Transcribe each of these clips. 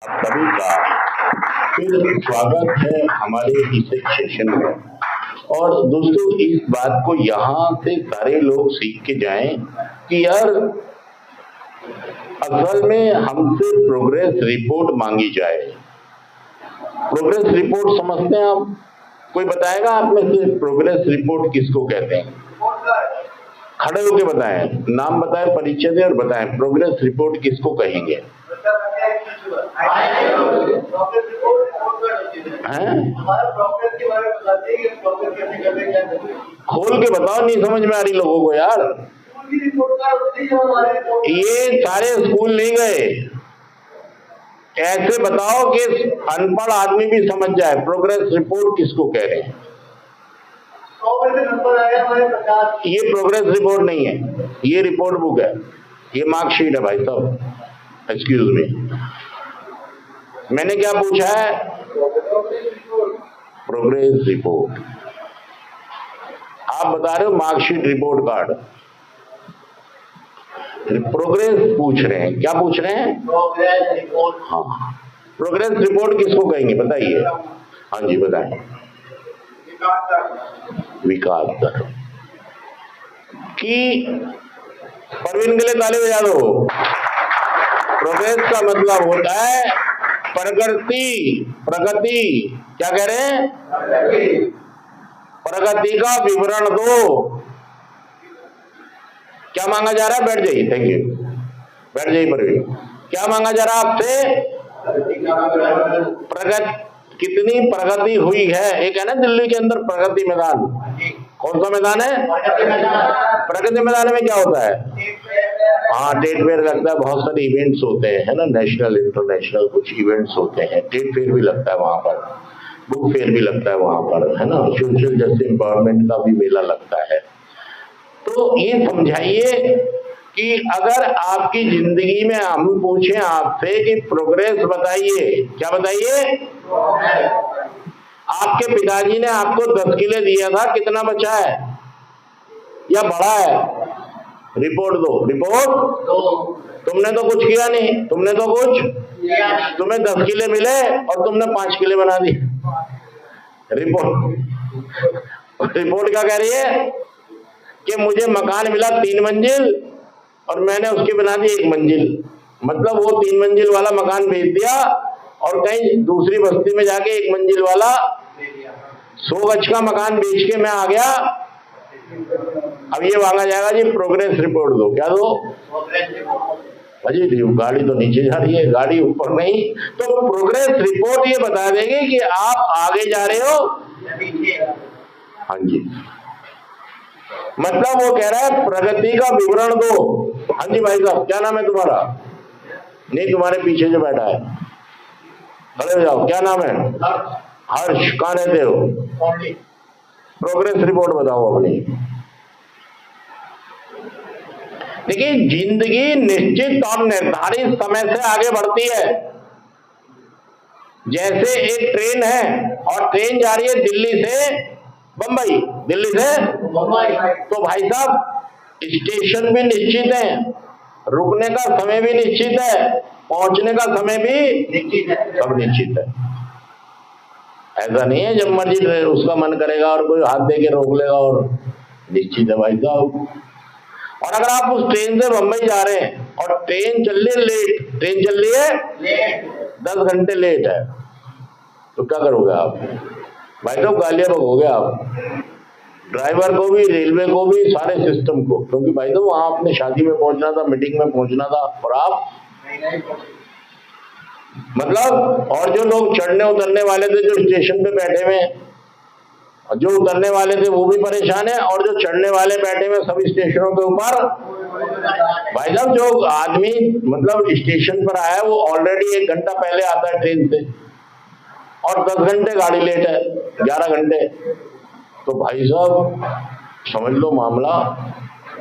सभी का फिर स्वागत है हमारे इस सेशन में। और दोस्तों, इस बात को यहाँ से सारे लोग सीख के जाएं कि यार असल में हमसे प्रोग्रेस रिपोर्ट मांगी जाए। प्रोग्रेस रिपोर्ट समझते हैं आप? कोई बताएगा आप में से प्रोग्रेस रिपोर्ट किसको कहते हैं? खड़े होके बताएं, नाम बताएं, परिचय दें और बताएं प्रोग्रेस रिपोर्ट किसको कहेंगे? खोल के बताओ, नहीं समझ में आ रही लोगों को यार। ये सारे स्कूल नहीं गए, ऐसे बताओ कि अनपढ़ आदमी भी समझ जाए प्रोग्रेस रिपोर्ट किसको कह रहे हैं। ये प्रोग्रेस रिपोर्ट नहीं है, ये रिपोर्ट बुक है, ये मार्कशीट है भाई साहब। एक्सक्यूज मी, मैंने क्या पूछा है? Progress report. आप बता रहे हो मार्कशीट, रिपोर्ट कार्ड। प्रोग्रेस पूछ रहे हैं, क्या पूछ रहे हैं? Progress report. हाँ, प्रोग्रेस रिपोर्ट किसको कहेंगे बताइए? हाँ जी बताएं। विकास दर की परवीन के लिए ताली बजा दो। प्रोग्रेस का मतलब होता है प्रगति। क्या कह रहे हैं? प्रगति का विवरण दो। क्या मांगा जा रहा है? बैठ जाइए, थैंक यू, बैठ जाइए परवीन। क्या मांगा जा रहा है आपसे? कितनी प्रगति हुई है। एक है ना दिल्ली के अंदर प्रगति मैदान, कौन सा मैदान है? प्रगति मैदान में क्या होता है? हाँ, ट्रेड फेयर लगता है, बहुत सारे इवेंट्स होते हैं, है ना, नेशनल इंटरनेशनल कुछ इवेंट्स होते हैं। ट्रेड फेयर भी लगता है वहां पर, बुक फेयर भी लगता है वहां पर, है ना, सोशल जस्टिस एम्पावरमेंट का भी मेला लगता है। तो ये समझाइए कि अगर आपकी जिंदगी में हम पूछें आपसे कि प्रोग्रेस बताइए, क्या बताइए? आपके पिताजी ने आपको 10 किले दिया था, कितना बचा है या बढ़ा है? रिपोर्ट दो। रिपोर्ट तुमने तो कुछ किया नहीं, तुमने तो कुछ, तुम्हें 10 किले मिले और तुमने 5 किले बना दिए। रिपोर्ट क्या कह रही है कि मुझे मकान मिला 3 मंजिल और मैंने उसके बना दी 1 मंजिल। मतलब वो 3 मंजिल वाला मकान बेच दिया और कहीं दूसरी बस्ती में जाके 1 मंजिल वाला 100 गज का मकान बेच के मैं आ गया। अब ये मांगा जाएगा जी प्रोग्रेस रिपोर्ट दो। क्या दो? अजी गाड़ी तो नीचे जा रही है, गाड़ी ऊपर नहीं। तो प्रोग्रेस रिपोर्ट ये बता देगी कि आप आगे जा रहे हो। हाँ जी, मतलब वो कह रहा है प्रगति का विवरण दो। हाँ जी भाई साहब, क्या नाम है तुम्हारा? नहीं, तुम्हारे पीछे जो बैठा है, खड़े हो जाओ, क्या नाम है? हर्ष। कहाँ रहते हो? प्रोग्रेस रिपोर्ट बताओ अपनी। देखिए, जिंदगी निश्चित और निर्धारित समय से आगे बढ़ती है। जैसे एक ट्रेन है और ट्रेन जा रही है दिल्ली से बंबई, दिल्ली से बंबई, तो भाई साहब स्टेशन भी निश्चित है, रुकने का समय भी निश्चित है, पहुंचने का समय भी निश्चित है, सब निश्चित है। ऐसा नहीं है जब मर्जी उसका मन करेगा और कोई हाथ दे के रोक लेगा, और निश्चित है भाई साहब। और अगर आप उस ट्रेन से बंबई जा रहे हैं और ट्रेन चल रही है लेट, ट्रेन चल रही है 10 घंटे लेट है, तो क्या करोगे आप? भाई साहब गालियां बकोगे आप, ड्राइवर को भी, रेलवे को भी, सारे सिस्टम को, क्योंकि भाई साहब वहां अपने शादी में पहुंचना था, मीटिंग में पहुंचना था, और आप मतलब। और जो लोग चढ़ने उतरने वाले थे, जो स्टेशन पे बैठे हुए, जो उतरने वाले थे वो भी परेशान है, और जो चढ़ने वाले बैठे हुए सभी स्टेशनों के ऊपर। भाई साहब जो आदमी मतलब स्टेशन पर आया है वो ऑलरेडी 1 घंटा पहले आता है ट्रेन से, और 10 घंटे गाड़ी लेट है, 11 घंटे। तो भाई साहब समझ लो मामला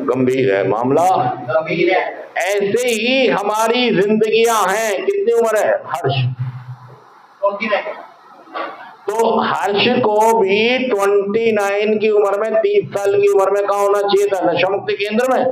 गंभीर है, मामला गंभीर है। ऐसे ही हमारी जिंदगियां हैं। कितनी उम्र है हर्ष? तो हर्ष को भी 29 की उम्र में, 30 साल की उम्र में कहाँ होना चाहिए था? नशा मुक्ति केंद्र में।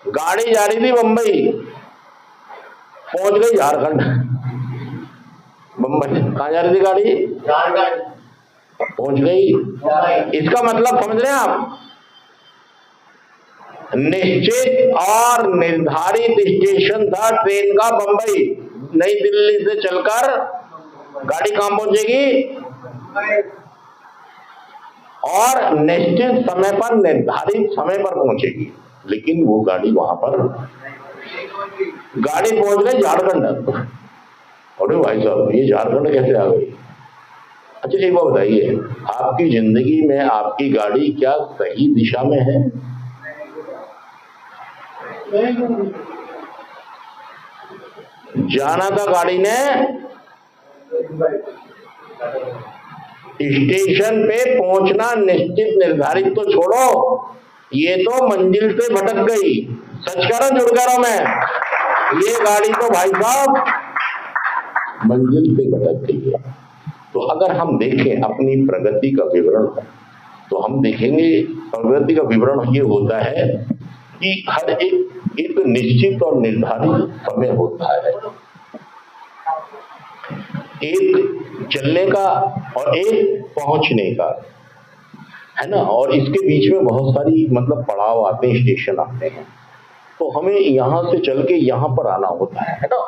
गाड़ी जा रही थी बंबई, पहुंच गई झारखंड, बम्बई। कहाँ जा रही थी गाड़ी? झारखंड। पहुंच गई। इसका मतलब समझ रहे हैं आप? निश्चित और निर्धारित स्टेशन था ट्रेन का बम्बई। नई दिल्ली से चलकर गाड़ी कहां पहुंचेगी? और निश्चित समय पर, निर्धारित समय पर पहुंचेगी। लेकिन वो गाड़ी वहां पर, गाड़ी पहुंच गई झारखंड। अरे भाई साहब, ये झारखंड कैसे आ गई? अच्छा एक बात बताइए, आपकी जिंदगी में आपकी गाड़ी क्या सही दिशा में है? जाना था गाड़ी ने स्टेशन पे, पहुंचना निश्चित निर्धारित तो छोड़ो, ये तो मंजिल से भटक गई। सच कह रहा, जुड़ कह रहा मैं, ये गाड़ी तो भाई साहब मंजिल से भटक गई है। तो अगर हम देखें अपनी प्रगति का विवरण, तो हम देखेंगे प्रगति का विवरण ये होता है कि हर एक निश्चित और निर्धारित समय होता है, एक चलने का और एक पहुंचने का, है ना। और इसके बीच में बहुत सारी मतलब पड़ाव आते हैं, स्टेशन आते हैं, तो हमें यहां से चल के यहां पर आना होता है ना।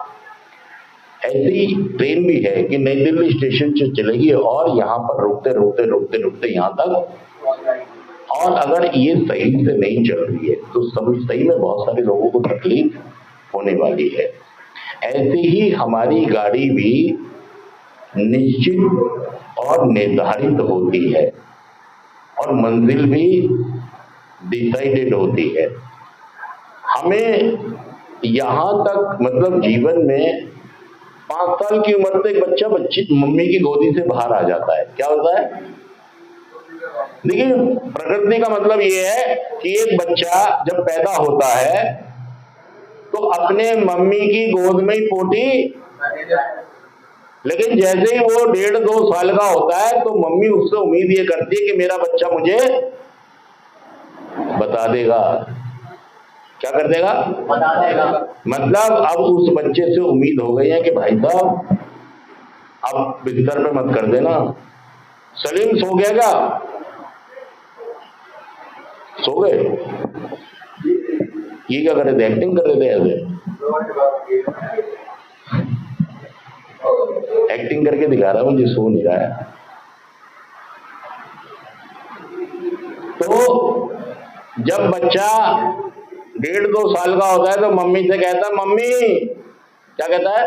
ऐसी ट्रेन भी है कि नई दिल्ली स्टेशन से चलेगी और यहाँ पर रुकते रुकते रुकते रुकते यहाँ तक, और अगर ये सही से नहीं चल रही है तो सही में बहुत सारे लोगों को तकलीफ होने वाली है। ऐसे ही हमारी गाड़ी भी निश्चित और निर्धारित होती है और मंजिल भी डिसाइडेड होती है। हमें यहाँ तक मतलब जीवन में 5 साल की उम्र तक बच्ची मम्मी की गोदी से बाहर आ जाता है। क्या होता है? देखिए, प्रकृति का मतलब ये है कि एक बच्चा जब पैदा होता है तो अपने मम्मी की गोद में ही पोटी, लेकिन जैसे ही वो 1.5-2 साल का होता है तो मम्मी उससे उम्मीद ये करती है कि मेरा बच्चा मुझे बता देगा। क्या कर देगा? बता देगा। मतलब अब उस बच्चे से उम्मीद हो गई है कि भाई साहब अब बिस्तर पे मत कर देना। सलीम सो गया क्या? सो गए? ये क्या कर रहे थे? एक्टिंग कर रहे थे ऐसे? एक्टिंग करके दिखा रहा है मुझे, सो नहीं रहा है। तो जब बच्चा 1.5-2 साल का होता है तो मम्मी से कहता है मम्मी, क्या कहता है?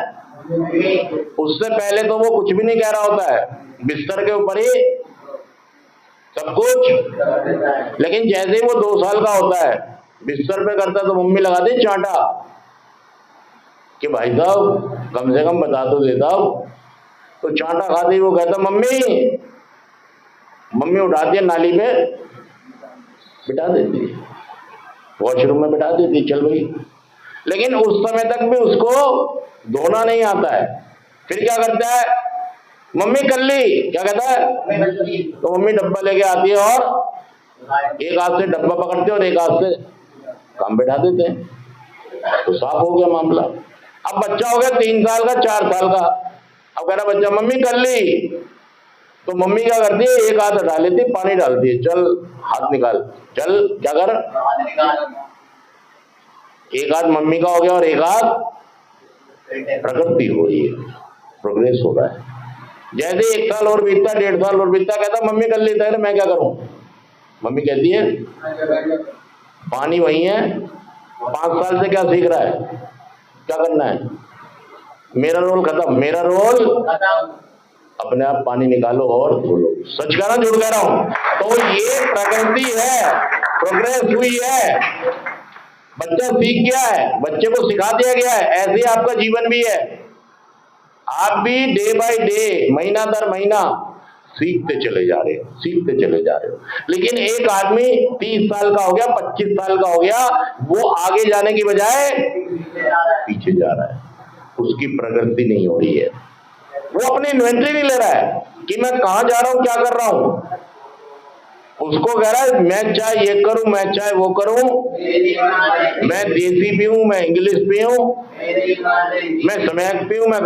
उससे पहले तो वो कुछ भी नहीं कह रहा होता है, बिस्तर के ऊपर ही सब कुछ। लेकिन जैसे ही वो 2 साल का होता है, बिस्तर पे करता है तो मम्मी लगाती चांटा कि भाई साहब कम से कम बता तो देता। तो चांटा खाती वो कहता मम्मी, मम्मी उठाती है नाली पे बिठा देती है, वॉशरूम में बिठा देती, चल भाई। लेकिन उस समय तक भी उसको धोना नहीं आता है। फिर क्या करता है? मम्मी कल्ली, क्या कहता है? तो मम्मी डब्बा लेके आती है और एक हाथ से डब्बा पकड़ते हैं और एक हाथ से काम बैठा देते हैं, तो साफ हो गया मामला। अब बच्चा हो गया 3 साल का, 4 साल का, अब कह रहा बच्चा मम्मी कल्ली, तो मम्मी क्या करती है? एक हाथ हटा लेती है, पानी डालती है, चल हाथ निकाल, चल क्या कर, एक हाथ मम्मी का हो गया और एक हाथ प्रकृति हो रही है, प्रोग्रेस हो रहा है। जैसे 1 साल और बीतता, 1.5 साल और बीतता, कहता मम्मी कर लेता है, मैं क्या करूं? मम्मी कहती है पानी वही है, 5 साल से क्या सीख रहा है, क्या करना है? मेरा रोल खत्म, मेरा रोल अपने आप पानी निकालो और धोलो। सच कह रहा, जुड़ कह रहा हूं। तो ये प्रकृति है, प्रोग्रेस हुई है, बच्चा सीख गया है, बच्चे को सिखा दिया गया है। ऐसे ही आपका जीवन भी है, आप भी डे बाय डे, महीना दर महीना सीखते चले जा रहे हो, सीखते चले जा रहे हो। लेकिन एक आदमी 30 साल का हो गया, 25 साल का हो गया, वो आगे जाने की बजाय पीछे जा रहा है, उसकी प्रगति नहीं हो रही है। वो अपनी इन्वेंटरी नहीं ले रहा है कि मैं कहां जा रहा हूं, क्या कर रहा हूं। उसको कह रहा है मैं चाहे ये करूं, मैं चाहे वो करूं, मैं देसी पीऊं, मैं इंग्लिश पीऊं, मैं स्मैक पीऊं, मैं